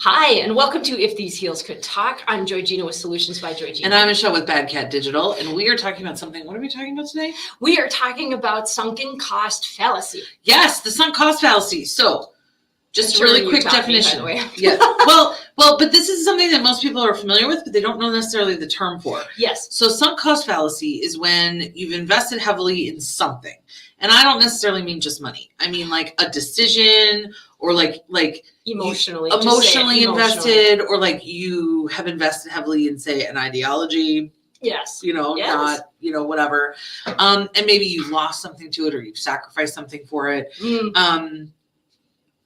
Hi, and welcome to If These Heels Could Talk. I'm JoyGenea with Solutions by JoyGenea. And I'm Michelle with Bad Cat Digital, and we are talking about something. What are we talking about today? We are talking about sunken cost fallacy. Yes, the sunk cost fallacy. So, just a really quick definition. Yeah. Well, but this is something that most people are familiar with, but they don't know necessarily the term for. Yes. So, sunk cost fallacy is when you've invested heavily in something, and I don't necessarily mean just money. I mean like a decision, or like emotionally invested, or like you have invested heavily in, say, an ideology. Yes. Not, whatever. And maybe you lost something to it, or you've sacrificed something for it.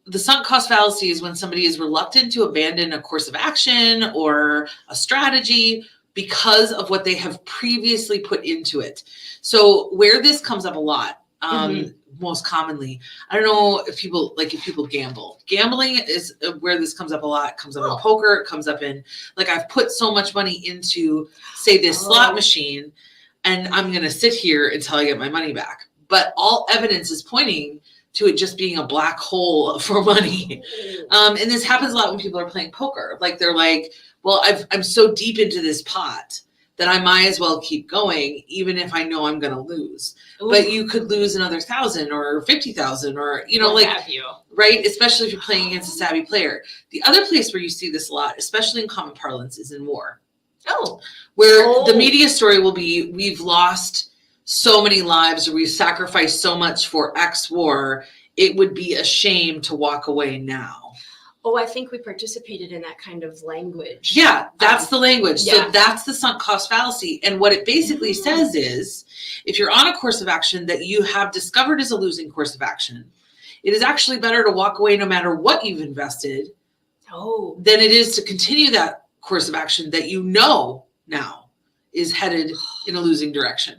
The sunk cost fallacy is when somebody is reluctant to abandon a course of action or a strategy because of what they have previously put into it. So where this comes up a lot, most commonly, I don't know if people gamble. Gambling is where this comes up a lot. It comes up in poker. It comes up in, like, I've put so much money into, say, this slot machine, and I'm going to sit here until I get my money back. But all evidence is pointing to it just being a black hole for money. And this happens a lot when people are playing poker. Like, they're like, well, I'm so deep into this pot that I might as well keep going, even if I know I'm going to lose. Ooh. But you could lose another 1,000 or 50,000, or, right? Especially if you're playing against a savvy player. The other place where you see this a lot, especially in common parlance, is in war. Where the media story will be, we've lost so many lives, or we've sacrificed so much for X war, it would be a shame to walk away now. Oh, I think we participated in that kind of language. Yeah, that's the language. Yeah. So that's the sunk cost fallacy. And what it basically says is, if you're on a course of action that you have discovered is a losing course of action, it is actually better to walk away no matter what you've invested than it is to continue that course of action that you know now is headed in a losing direction.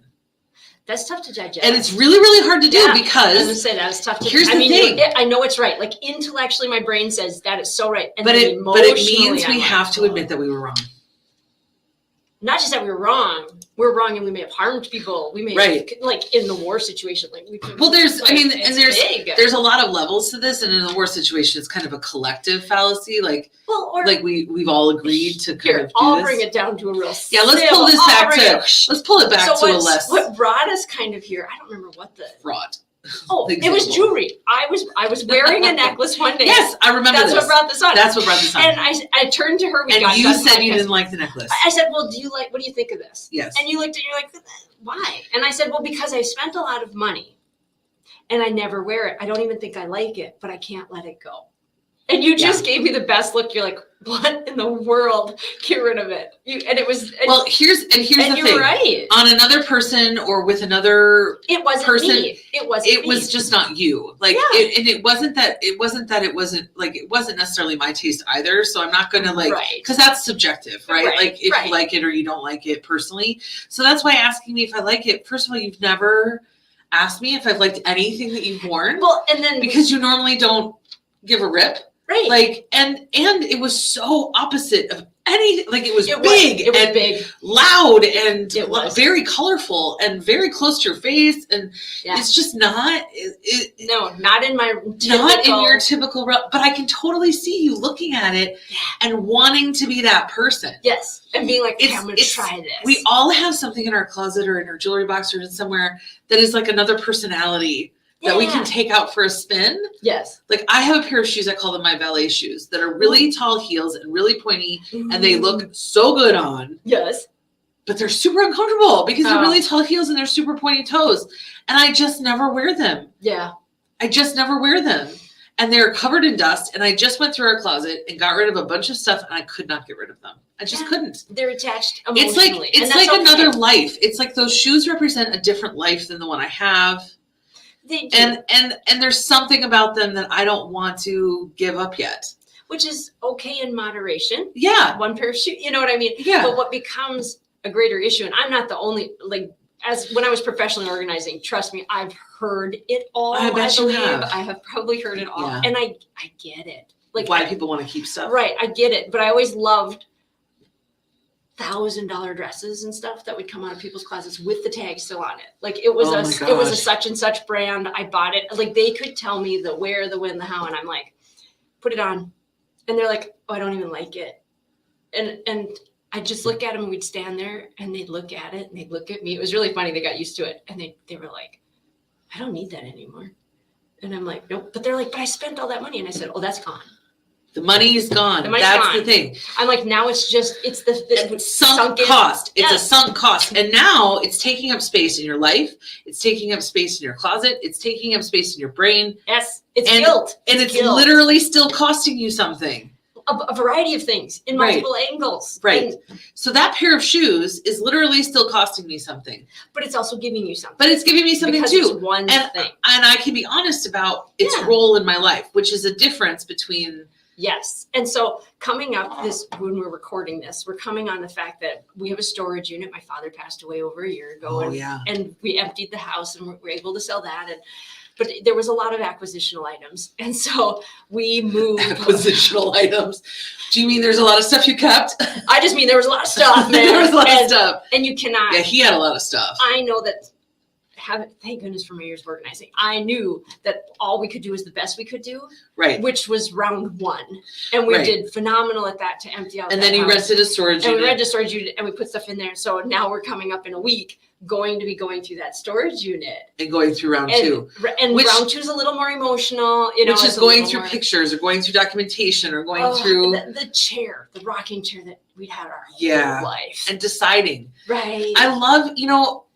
That's tough to digest. And it's really, really hard to do because I was going to say that it's tough to Here's the thing. I know it's right. Like, intellectually, my brain says that is so right. And but it means we have to admit that we were wrong. Not just that we were wrong. We're wrong, and we may have harmed people. We may have, like, in the war situation. There's a lot of levels to this, and in the war situation, it's kind of a collective fallacy. We've all agreed to kind of do I'll this. bring it down to a real let's pull it back to a less. What brought us kind of here? I don't remember what the fraud. It was jewelry. I was wearing a necklace one day. Yes, I remember. That's what brought this on. And I turned to her. You said you didn't like the necklace. I said, well, what do you think of this? Yes. And you looked at, you're like, why? And I said, well, because I spent a lot of money and I never wear it. I don't even think I like it, but I can't let it go. And you just gave me the best look. You're like, what in the world? Get rid of it. Here's the thing. You're right. On another person or with another person, me. It was just not you. It wasn't necessarily my taste either. So I'm not going to because that's subjective, right? If you like it or you don't like it personally. So that's why asking me if I like it, first of all, you've never asked me if I've liked anything that you've worn. Well, and then because you normally don't give a rip. Right. And it was so opposite of anything. Like, it was big, big, loud, and very colorful, and very close to your face. And it's just not. Not in my not in your typical. But I can totally see you looking at it and wanting to be that person. Yes, and being like, I'm going to try this. We all have something in our closet or in our jewelry box or somewhere that is like another personality. That we can take out for a spin. Yes. Like, I have a pair of shoes, I call them my ballet shoes, that are really tall heels and really pointy, and they look so good on. Yes. But they're super uncomfortable because they're really tall heels and they're super pointy toes. And I just never wear them. Yeah. I just never wear them. And they're covered in dust. And I just went through our closet and got rid of a bunch of stuff, and I could not get rid of them. I just couldn't. They're attached emotionally. It's like another life. It's like those shoes represent a different life than the one I have. They do. And there's something about them that I don't want to give up yet. Which is okay in moderation. Yeah. One pair of shoes, you know what I mean? Yeah. But what becomes a greater issue, and I'm not the only, as when I was professionally organizing, trust me, I've heard it all. I bet you have. I have probably heard it all. Yeah. And I get it. Why people want to keep stuff. Right. I get it. But I always loved $1,000 dresses and stuff that would come out of people's closets with the tag still on it. It was a such and such brand. I bought it. They could tell me the where, the when, the how, and I'm like, put it on. And they're like, oh, I don't even like it. And I'd just look at them and we'd stand there and they'd look at it and they'd look at me. It was really funny. They got used to it. And they were like, I don't need that anymore. And I'm like, nope. But they're like, but I spent all that money. And I said, oh, that's gone. The money is gone. The money's That's gone. the thing. I'm like, now it's the Sunk cost. It's a sunk cost. And now it's taking up space in your life. It's taking up space in your closet. It's taking up space in your brain. Yes. It's guilt. And it's guilt. literally still costing you something. A variety of things in multiple angles. Right. And, so that pair of shoes is literally still costing me something. but it's also giving you something. But it's giving me something because too. It's one and thing. I can be honest about its role in my life, which is a difference between. Yes. And so coming up when we're recording this, we're coming on the fact that we have a storage unit. My father passed away over a year ago. And we emptied the house and we're able to sell that. But there was a lot of acquisitional items. And so we moved. Acquisitional items. Do you mean there's a lot of stuff you kept? I just mean there was a lot of stuff, man. There was a lot of stuff. And you cannot. Yeah, he had a lot of stuff. I know that. Thank goodness for my years of organizing. I knew that all we could do was the best we could do, right? Which was round one, and we did phenomenal at that to empty out. And then you rented a storage unit. And we rented a storage unit, and we put stuff in there. So now we're coming up in a week, going to be going through that storage unit and going through round two. And round two is a little more emotional, you know, which is going through pictures or going through documentation or going through the rocking chair that we'd had our whole life, and deciding. Right. I love,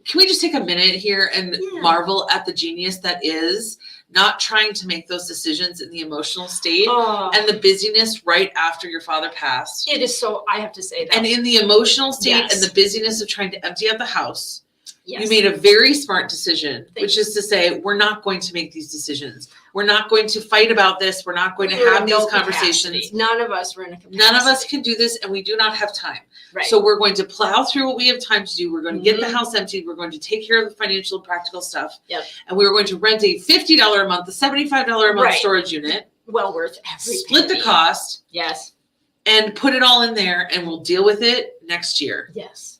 can we just take a minute here and marvel at the genius that is not trying to make those decisions in the emotional state and the busyness right after your father passed? It is so, I have to say that. And in the emotional state and the busyness of trying to empty out the house, yes. You made a very smart decision, which is to say, we're not going to make these decisions. We're not going to fight about this. We're not going to have these conversations. None of us were in a capacity. None of us can do this, and we do not have time. Right. So we're going to plow through what we have time to do. We're going to get the house emptied. We're going to take care of the financial and practical stuff. Yep. And we were going to rent a $50 a month, a $75 a month storage unit. Well worth every Split the cost. Yes. And put it all in there, and we'll deal with it next year. Yes.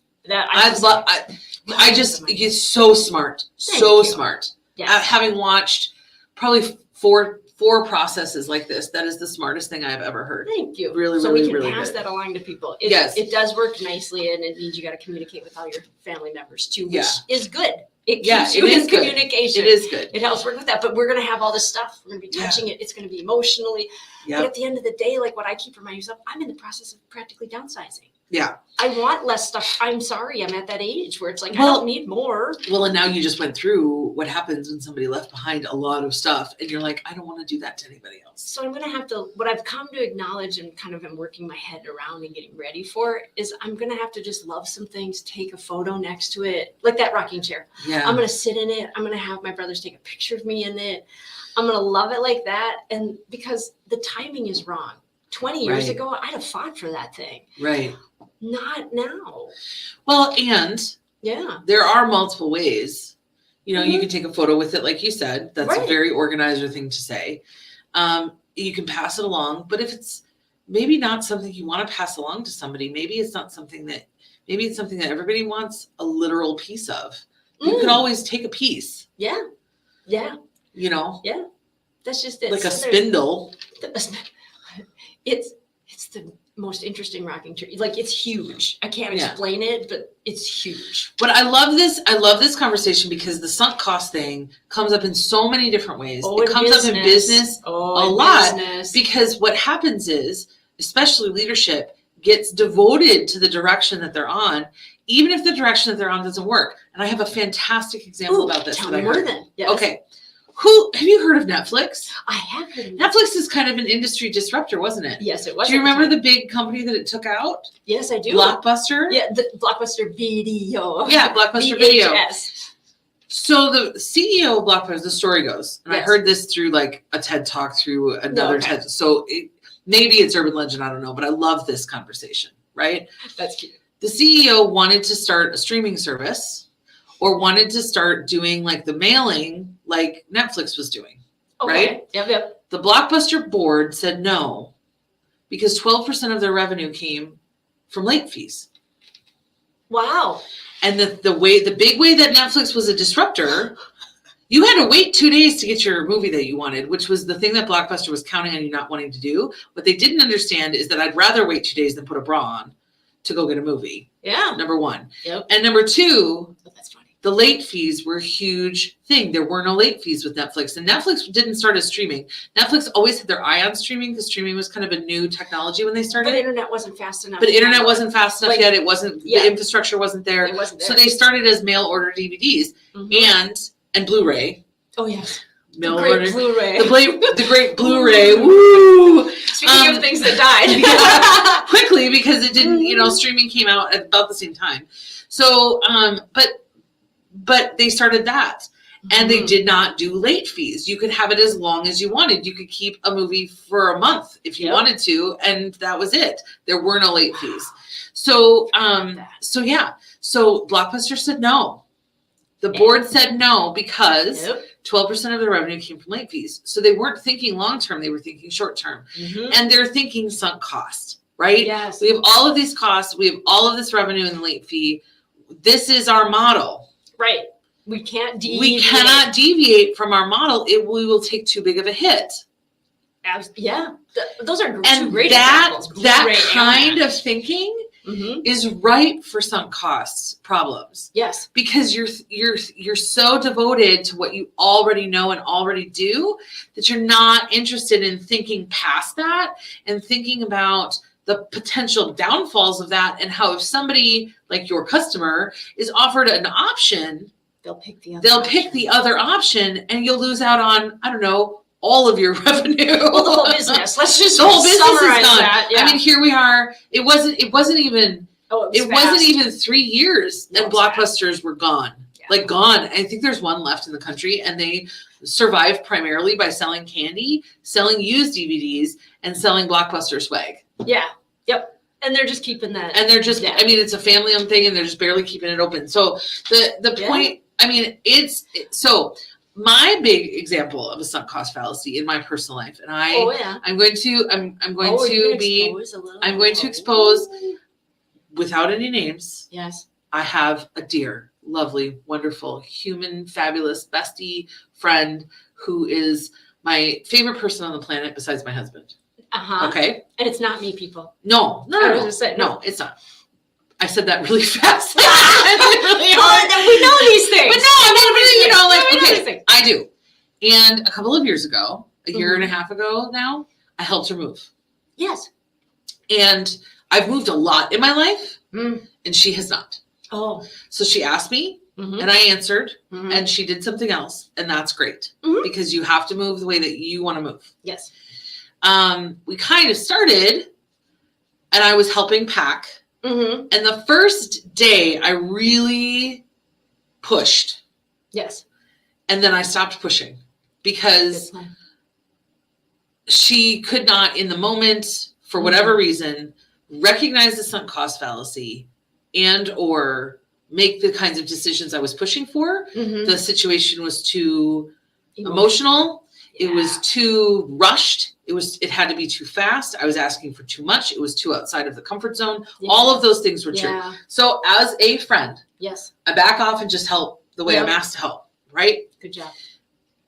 He's so smart. So smart. Yes. Having watched probably four processes like this, that is the smartest thing I've ever heard. Thank you. Really, so really, we can really pass good. that along to people. Yes. It does work nicely, and it means you got to communicate with all your family members too, which is good. It keeps you in communication. It is good. It helps work with that. But we're going to have all this stuff. We're going to be touching it. It's going to be emotionally. Yep. But at the end of the day, like what I keep reminding myself, I'm in the process of practically downsizing. Yeah. I want less stuff. I'm sorry. I'm at that age where it's like, I don't need more. Well, and now you just went through what happens when somebody left behind a lot of stuff and you're like, I don't want to do that to anybody else. So I'm going to have to, what I've come to acknowledge and kind of am working my head around and getting ready for is I'm going to have to just love some things, take a photo next to it, like that rocking chair. Yeah. I'm going to sit in it. I'm going to have my brothers take a picture of me in it. I'm going to love it like that. And because the timing is wrong. 20 years ago, I'd have fought for that thing. Right. Not now. Well, and there are multiple ways. You can take a photo with it, like you said. That's a very organizer thing to say. You can pass it along, but if it's maybe not something you want to pass along to somebody, maybe it's something that everybody wants a literal piece of. You could always take a piece. Yeah. Yeah. Yeah. That's just it. Like a spindle. It's the most interesting rocking chair. Like it's huge. I can't explain it, but it's huge. But I love this conversation because the sunk cost thing comes up in so many different ways. It comes up in business a lot because what happens is, especially leadership gets devoted to the direction that they're on, even if the direction that they're on doesn't work. And I have a fantastic example about this. Tell me more then. Yes. Okay. Have you heard of Netflix? I have heard of Netflix is kind of an industry disruptor, wasn't it? Yes, it was. Do you remember the big company that it took out? Yes, I do. Blockbuster? Yeah, the Blockbuster Video. Yeah, Blockbuster Video. So the CEO of Blockbuster, the story goes, and I heard this through like a TED Talk through another TED. So maybe it's urban legend, I don't know, but I love this conversation, right? That's cute. The CEO wanted to start a streaming service or wanted to start doing like the mailing like Netflix was doing, right? Yep. The Blockbuster board said no because 12% of their revenue came from late fees. Wow. And the big way that Netflix was a disruptor You had to wait 2 days to get your movie that you wanted, which was the thing that Blockbuster was counting on you not wanting to do. What they didn't understand is that I'd rather wait 2 days than put a bra on to go get a movie. Yeah. Number one. Yep. And number two, That's funny. the late fees were a huge thing. There were no late fees with Netflix. And Netflix didn't start as streaming. Netflix always had their eye on streaming because streaming was kind of a new technology when they started. But internet wasn't fast enough. But internet wasn't fast enough yet. It wasn't, yeah. The infrastructure wasn't there. It wasn't there. So they started as mail order DVDs and Blu-ray. Oh, yes. Mail The great order. Blu-ray. The great Blu-ray. Woo! Speaking of things that died. Quickly, because it didn't, streaming came out at about the same time. So, but they started that. And they did not do late fees. You could have it as long as you wanted. You could keep a movie for a month if you wanted to, and that was it. There were no late fees. So, So Blockbuster said no. The board said no because 12% of the revenue came from late fees. So they weren't thinking long term; they were thinking short term, and they're thinking sunk cost. Right? Yes. We have all of these costs. We have all of this revenue in the late fee. This is our model. Right. We can't deviate. We cannot deviate from our model. We will take too big of a hit. Yeah. Those are And two great that examples. kind of thinking is ripe for sunk costs problems. Yes. Because you're so devoted to what you already know and already do that you're not interested in thinking past that and thinking about the potential downfalls of that and how if somebody like your customer is offered an option, they'll pick the other option and you'll lose out on, I don't know, all of your revenue. Well, the whole business. Let's just the whole business summarize is gone. that. Yeah. I mean, here we are. It wasn't even it wasn't even 3 years and Blockbusters fast. Were gone. Yeah. Like gone. I think there's one left in the country and they survive primarily by selling candy, selling used DVDs, and selling Blockbuster swag. Yeah. Yep. And they're just keeping that. And they're just, I mean, it's a family-owned thing and they're just barely keeping it open. So the point, I mean, so my big example of a sunk cost fallacy in my personal life, and I'm going to expose without any names. Yes. I have a dear, lovely, wonderful, human, fabulous, bestie friend who is my favorite person on the planet besides my husband. Okay. And it's not me, people. No, it's not. I said that really fast. Really hard. We know these things. But no, I do. And a couple of years ago, a year and a half ago now, I helped her move. Yes. And I've moved a lot in my life, and she has not. Oh. So she asked me, and I answered, and she did something else, and that's great. Because you have to move the way that you want to move. Yes. We kind of started, and I was helping pack. And the first day, I really pushed. Yes. And then I stopped pushing because she could not, in the moment, for whatever reason, recognize the sunk cost fallacy and or make the kinds of decisions I was pushing for. The situation was too emotional. It was too rushed. It had to be too fast. I was asking for too much. It was too outside of the comfort zone. Yeah. All of those things were true. So as a friend, I back off and just help the way I'm asked to help, right? Good job.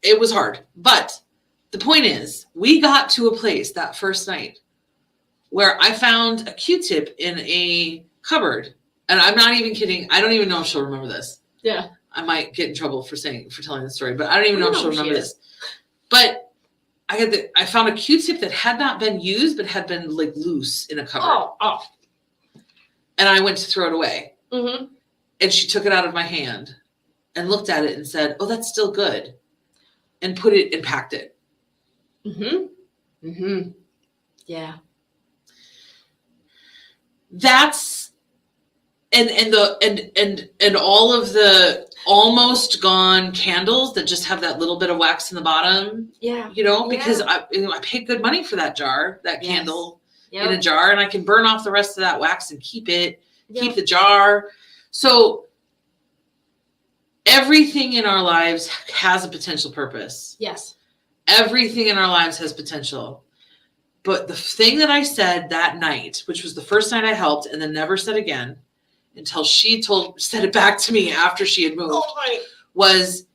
It was hard. But the point is, we got to a place that first night where I found a Q-tip in a cupboard. And I'm not even kidding. I don't even know if she'll remember this. Yeah. I might get in trouble for telling the story, but I don't even know if she'll remember this. But I found a Q-tip that had not been used, but had been like loose in a cupboard. Oh. And I went to throw it away. And she took it out of my hand and looked at it and said, "Oh, that's still good," and put it and packed it. Yeah. That's and all of the almost gone candles that just have that little bit of wax in the bottom. Yeah. Because I paid good money for that jar, that candle in a jar, and I can burn off the rest of that wax and keep it, keep the jar. So everything in our lives has a potential purpose. Yes. Everything in our lives has potential. But the thing that I said that night, which was the first night I helped and then never said again until she said it back to me after she had moved, was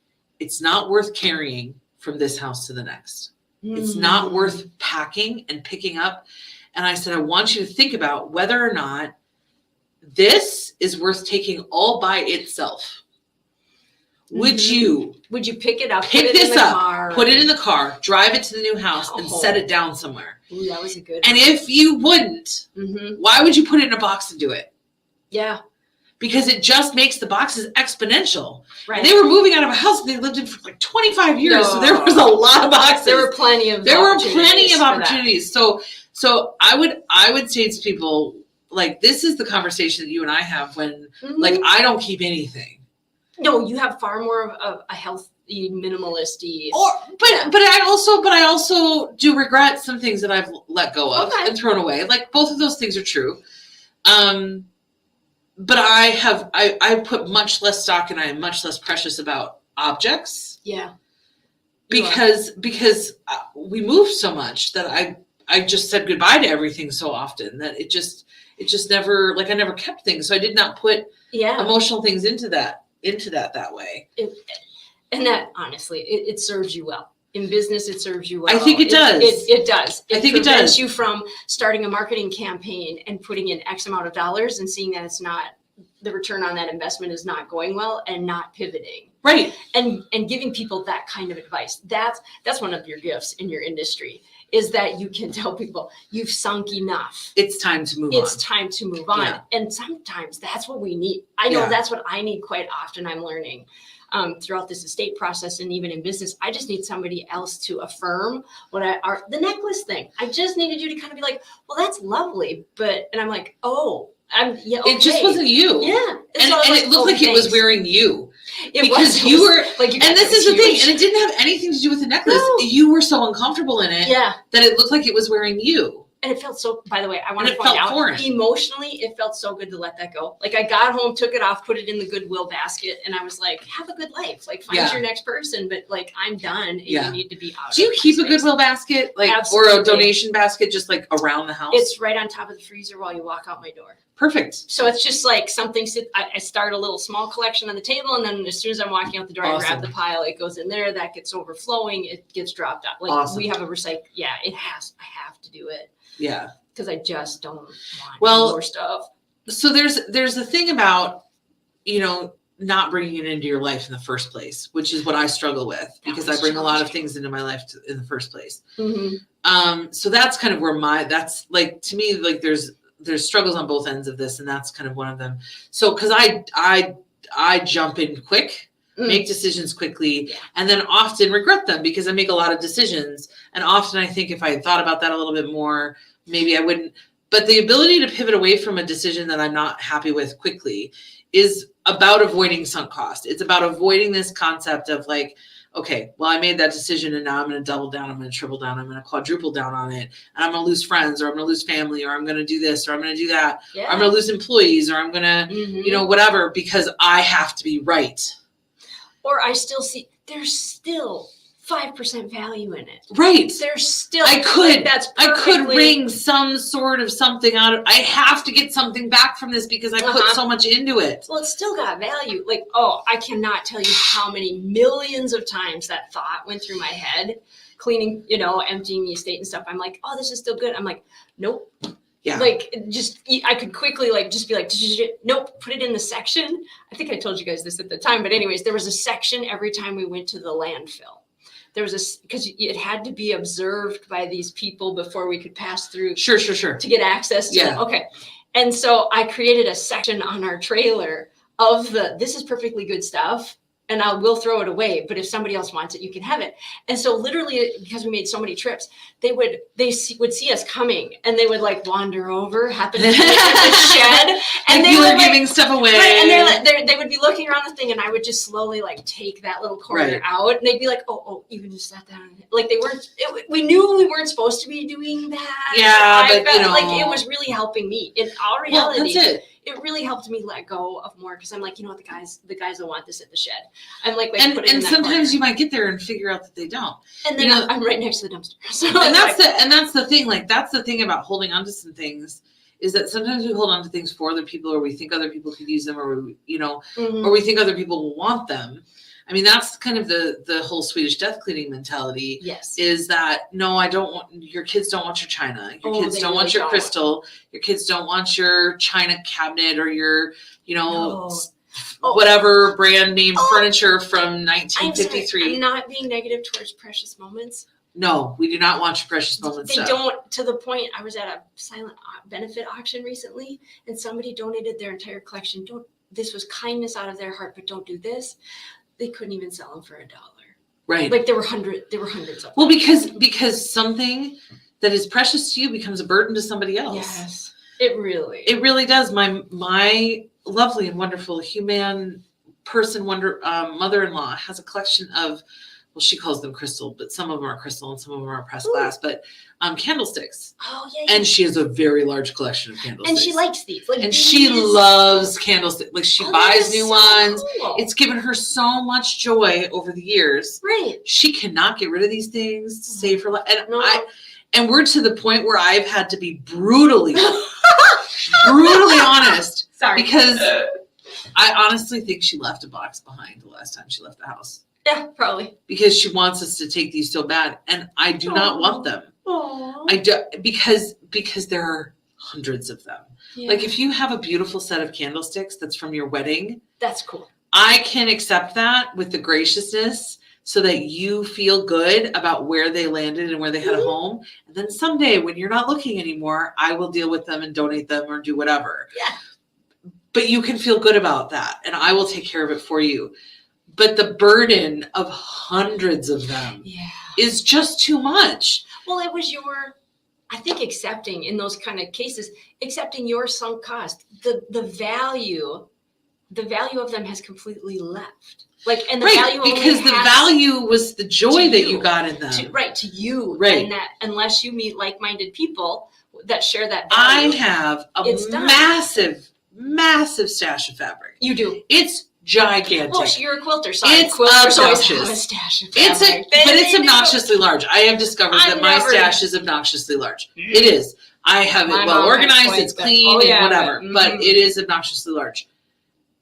it's not worth carrying from this house to the next. It's not worth packing and picking up. And I said, I want you to think about whether or not this is worth taking all by itself. Would you pick it up, pick put it this in the up, car, put it in the car, drive it to the new house, and set it down somewhere? Ooh, that was a good And one. if you wouldn't, why would you put it in a box and do it? Yeah. Because it just makes the boxes exponential. Right. And they were moving out of a house they lived in for like 25 years. So there was a lot of boxes. There were plenty of opportunities. So I would say to people, like, this is the conversation that you and I have when like I don't keep anything. No, you have far more of a healthy, minimalistic. But I also do regret some things that I've let go of and thrown away. Like, both of those things are true. But I've put much less stock and I am much less precious about objects. Yeah. Because we moved so much that I just said goodbye to everything so often that it just never, like, I never kept things. So I did not put emotional things into that way. And that, honestly, it serves you well. In business, it serves you well. I think it does. It does. I think it does. It prevents you from starting a marketing campaign and putting in X amount of dollars and seeing that the return on that investment is not going well and not pivoting. Right. And giving people that kind of advice. That's one of your gifts in your industry, is that you can tell people you've sunk enough. It's time to move on. It's time to move on. Yeah. And sometimes that's what we need. I know that's what I need quite often. I'm learning throughout this estate process, and even in business, I just need somebody else to affirm the necklace thing. I just needed you to kind of be like, well, that's lovely. And I'm like, okay. It just wasn't you. Yeah. And it looked like it was wearing you. This is the thing. And it didn't have anything to do with the necklace. No. You were so uncomfortable in it that it looked like it was wearing you. And it felt so, by the way, I want to point out, emotionally, it felt so good to let that go. Like, I got home, took it off, put it in the Goodwill basket, and I was like, have a good life. Like, find your next person, but like, I'm done, and you need to be out. Do you keep a Goodwill basket, like, or a donation basket, just like around the house? It's right on top of the freezer while you walk out my door. Perfect. So it's just like something, I start a little small collection on the table, and then as soon as I'm walking out the door, I grab the pile, it goes in there, that gets overflowing, it gets dropped out. Like, we have a recycle. Yeah, I have to do it. Yeah. Because I just don't want more stuff. So there's the thing about, not bringing it into your life in the first place, which is what I struggle with, because I bring a lot of things into my life in the first place. So that's kind of where that's like, to me, like, there's struggles on both ends of this, and that's kind of one of them. So, because I jump in quick, make decisions quickly, and then often regret them because I make a lot of decisions. And often I think if I had thought about that a little bit more, maybe I wouldn't. But the ability to pivot away from a decision that I'm not happy with quickly is about avoiding sunk cost. It's about avoiding this concept of like, okay, well, I made that decision and now I'm going to double down. I'm going to triple down. I'm going to quadruple down on it. And I'm going to lose friends, or I'm going to lose family, or I'm going to do this, or I'm going to do that. Or I'm going to lose employees, or I'm going to, whatever, because I have to be right. Or I still see there's still 5% value in it. Right. There's still, I could wring some sort of something out of, I have to get something back from this because I put so much into it. Well, it's still got value. Like, I cannot tell you how many millions of times that thought went through my head, cleaning, emptying the estate and stuff. I'm like, this is still good. I'm like, nope. Yeah. Like, I could quickly just be like, nope, put it in the section. I think I told you guys this at the time, but anyways, there was a section every time we went to the landfill. There was because it had to be observed by these people before we could pass through. Sure. To get access to it. Okay. And so I created a section on our trailer of this is perfectly good stuff, and we'll throw it away. But if somebody else wants it, you can have it. And so literally, because we made so many trips, they would see us coming, and they would like wander over, happen to be in the shed, and they were giving stuff away. Right, and they would be looking around the thing, and I would just slowly like take that little corner out, and they'd be like, "Oh, you can just set that on." Like they weren't. We knew we weren't supposed to be doing that. Yeah, but like it was really helping me in our reality. Well, that's it. It really helped me let go of more because I'm like, the guys will want this at the shed. I'm like and put it in that sometimes corner. You might get there and figure out that they don't. And then I'm right next to the dumpster. So and that's the thing. Like that's the thing about holding on to some things is that sometimes we hold on to things for other people, or we think other people could use them, or or we think other people will want them. I mean, that's kind of the whole Swedish death cleaning mentality. Yes. Is that, no, I don't want, your kids don't want your china. Your kids they don't want really your crystal. Your kids don't want your china cabinet or your, No. whatever brand name furniture from 1953. I'm not being negative towards precious moments. No, we do not want your precious moments. They don't, to the point, I was at a silent benefit auction recently, and somebody donated their entire collection. This was kindness out of their heart, but don't do this. They couldn't even sell them for $1. Right. Like there were hundreds of them. Well, because something that is precious to you becomes a burden to somebody else. Yes, it really does. My lovely and wonderful human person mother-in-law has a collection of, well, she calls them crystal, but some of them are crystal and some of them are pressed glass, but candlesticks. Oh, yeah. And she has a very large collection of candlesticks. And she likes these. Like, and she loves candlesticks. Like she buys new ones. Cool. It's given her so much joy over the years. Right. She cannot get rid of these things to save her life. And No. and we're to the point where I've had to be brutally honest. Sorry. Because I honestly think she left a box behind the last time she left the house. Yeah, probably. Because she wants us to take these so bad. And I do not want them. Aww. I do, because there are hundreds of them. Yeah. Like if you have a beautiful set of candlesticks that's from your wedding, that's cool. I can accept that with the graciousness so that you feel good about where they landed and where they had a home. And then someday when you're not looking anymore, I will deal with them and donate them or do whatever. Yeah. But you can feel good about that and I will take care of it for you. But the burden of hundreds of them is just too much. Well, it was I think accepting in those kind of cases, accepting your sunk cost, the value of them has completely left. Like, and the value because the value was the joy that you got in them. To you. Right. And that unless you meet like-minded people that share that value. I have a massive stash of fabric. You do. It's gigantic. Well, you're a quilter, so it's quilters obnoxious. Always have a stash of fabric. But it's obnoxiously large. I have discovered that my stash is obnoxiously large. It is. I have it well organized. It's clean and whatever. But it is obnoxiously large.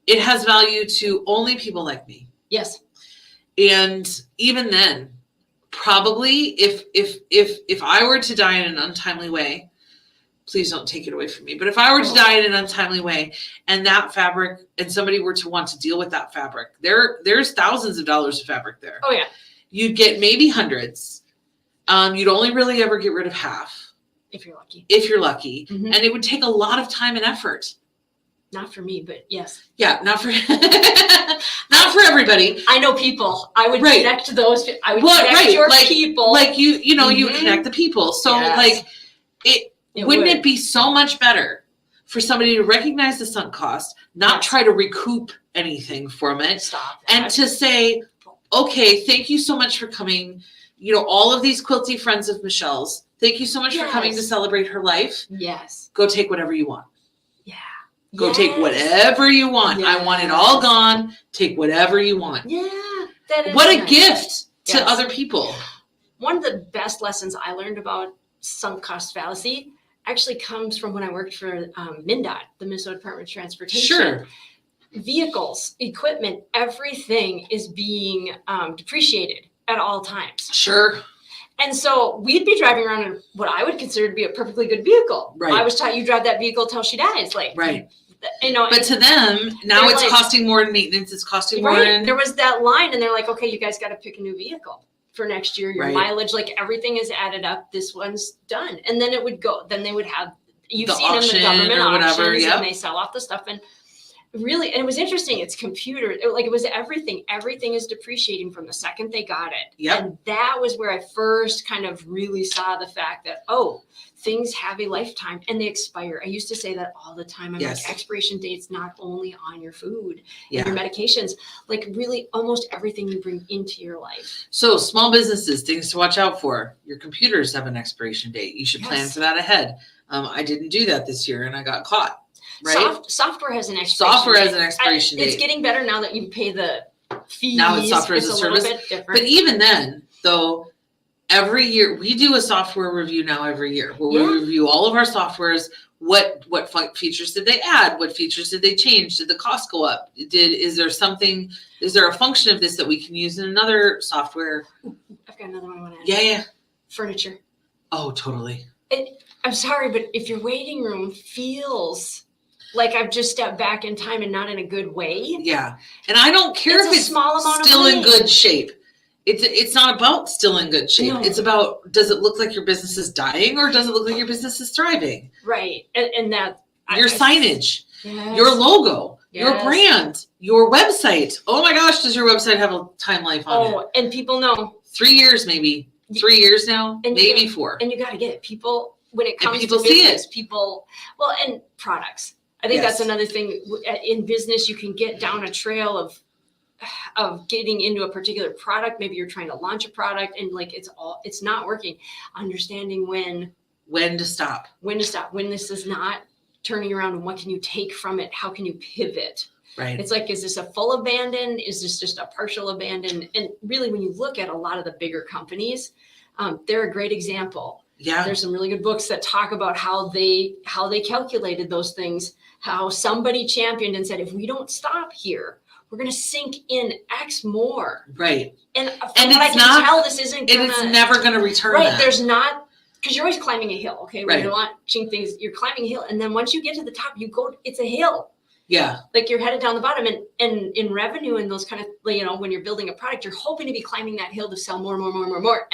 It has value to only people like me. Yes. And even then, probably if I were to die in an untimely way, please don't take it away from me. But if I were to die in an untimely way and that fabric and somebody were to want to deal with that fabric, there's thousands of dollars of fabric there. Oh yeah. You'd get maybe hundreds. You'd only really ever get rid of half. If you're lucky. Mm-hmm. And it would take a lot of time and effort. Not for me, but yes. Yeah, not for not for everybody. I know people. I would connect those. I would connect your people. Like you you connect the people. So like wouldn't it be so much better for somebody to recognize the sunk cost, not try to recoup anything from it, and to say, okay, thank you so much for coming. All of these quilty friends of Michelle's, thank you so much for coming to celebrate her life. Yes. Go take whatever you want. Yeah. Go take whatever you want. Yes. I want it all gone. Take whatever you want. Yeah. That is what a gift to other people. One of the best lessons I learned about sunk cost fallacy actually comes from when I worked for MnDOT, the Minnesota Department of Transportation. Sure. Vehicles, equipment, everything is being depreciated at all times. Sure. And so we'd be driving around in what I would consider to be a perfectly good vehicle. Right. I was taught you drive that vehicle till she dies. Like, right. But to them, now it's costing more in maintenance. It's costing more in. There was that line and they're like, okay, you guys got to pick a new vehicle for next year. Your mileage, like everything is added up. This one's done. And then it would go, then they would have, you've seen them in the government auctions and they sell off the stuff. And really, and it was interesting. It's computer, like it was everything. Everything is depreciating from the second they got it. Yep. And that was where I first kind of really saw the fact that, things have a lifetime and they expire. I used to say that all the time. I'm like, expiration dates not only on your food and your medications, like really almost everything you bring into your life. So small businesses, things to watch out for. Your computers have an expiration date. You should plan for that ahead. I didn't do that this year and I got caught. Right? Software has an expiration date. Date. It's getting better now that you pay the fees. Now it's software as a service. Bit different. But even then, though, every year we do a software review now every year where we review all of our softwares. What features did they add? What features did they change? Did the cost go up? Is there a function of this that we can use in another software? I've got another one I want to add. Yeah. Furniture. Oh, totally. I'm sorry, but if your waiting room feels like I've just stepped back in time and not in a good way. Yeah. And I don't care if it's still in good shape. It's not about still in good shape. No. It's about, does it look like your business is dying or does it look like your business is thriving? Right. And that your signage, your logo, your brand, your website. Oh my gosh, does your website have a time life on it? Oh, and people know. 3 years maybe. 3 years now, and maybe 4. And you got to get it. People, when it comes to business, and products. I think that's another thing in business. You can get down a trail of getting into a particular product. Maybe you're trying to launch a product and like it's not working. Understanding when to stop, when this is not turning around, and what can you take from it? How can you pivot? Right. It's like, is this a full abandon? Is this just a partial abandon? And really, when you look at a lot of the bigger companies, they're a great example. Yeah. There's some really good books that talk about how they calculated those things, how somebody championed and said, if we don't stop here, we're going to sink in X more. Right. And from what I can tell, this isn't going to. It's never going to return. Right. That. There's not, because you're always climbing a hill. Okay. Right. When you're launching things, you're climbing a hill. And then once you get to the top, it's a hill. Yeah. Like you're headed down the bottom, and in revenue and those kind of, when you're building a product, you're hoping to be climbing that hill to sell more.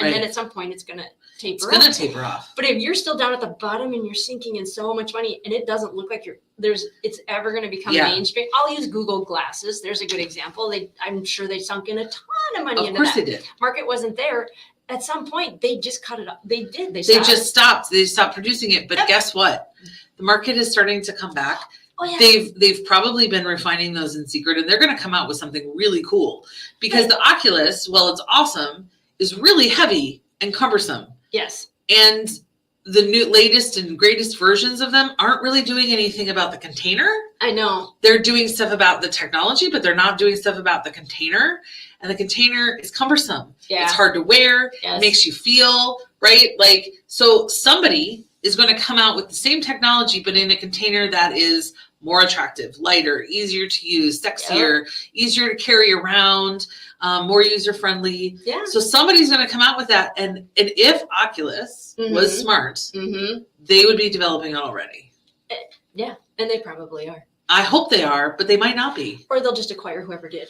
And then at some point it's going to taper off. It's going to taper off. But if you're still down at the bottom and you're sinking in so much money and it doesn't look like it's ever going to become mainstream. I'll use Google Glasses. There's a good example. I'm sure they sunk in a ton of money into that. Of course they did. Market wasn't there. At some point, they just cut it off. They did. They just stopped. They stopped producing it. But guess what? The market is starting to come back. Oh, yeah. They've probably been refining those in secret, and they're going to come out with something really cool because the Oculus, while it's awesome, is really heavy and cumbersome. Yes. And the latest and greatest versions of them aren't really doing anything about the container. I know. They're doing stuff about the technology, but they're not doing stuff about the container. And the container is cumbersome. Yeah. It's hard to wear. Yes. It makes you feel, right? Like, so somebody is going to come out with the same technology, but in a container that is more attractive, lighter, easier to use, sexier, easier to carry around, more user-friendly. Yeah. So somebody's going to come out with that. And if Oculus was smart, they would be developing it already. Yeah, and they probably are. I hope they are, but they might not be. Or they'll just acquire whoever did.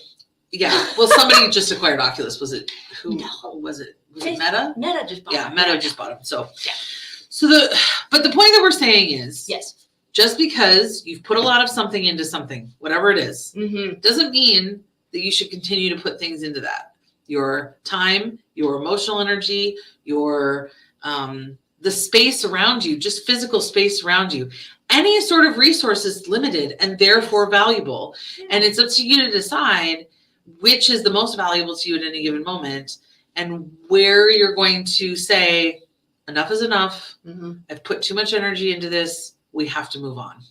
Yeah. Well, somebody just acquired Oculus. Was it? Who was it? Was it Meta? Meta just bought them. Yeah, Meta just bought them. So, but the point that we're saying is, just because you've put a lot of something into something, whatever it is, doesn't mean that you should continue to put things into that. Your time, your emotional energy, your the space around you, just physical space around you. Any sort of resource is limited and therefore valuable. And it's up to you to decide which is the most valuable to you at any given moment and where you're going to say, enough is enough. I've put too much energy into this. We have to move on.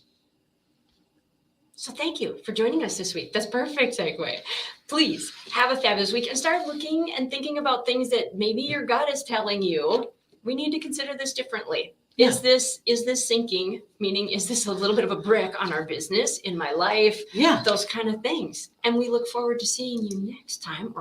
So thank you for joining us this week. That's perfect segue. Please have a fabulous week and start looking and thinking about things that maybe your gut is telling you, we need to consider this differently. Yeah. Is this sinking? Meaning, is this a little bit of a brick on our business, in my life? Yeah. Those kind of things. And we look forward to seeing you next time.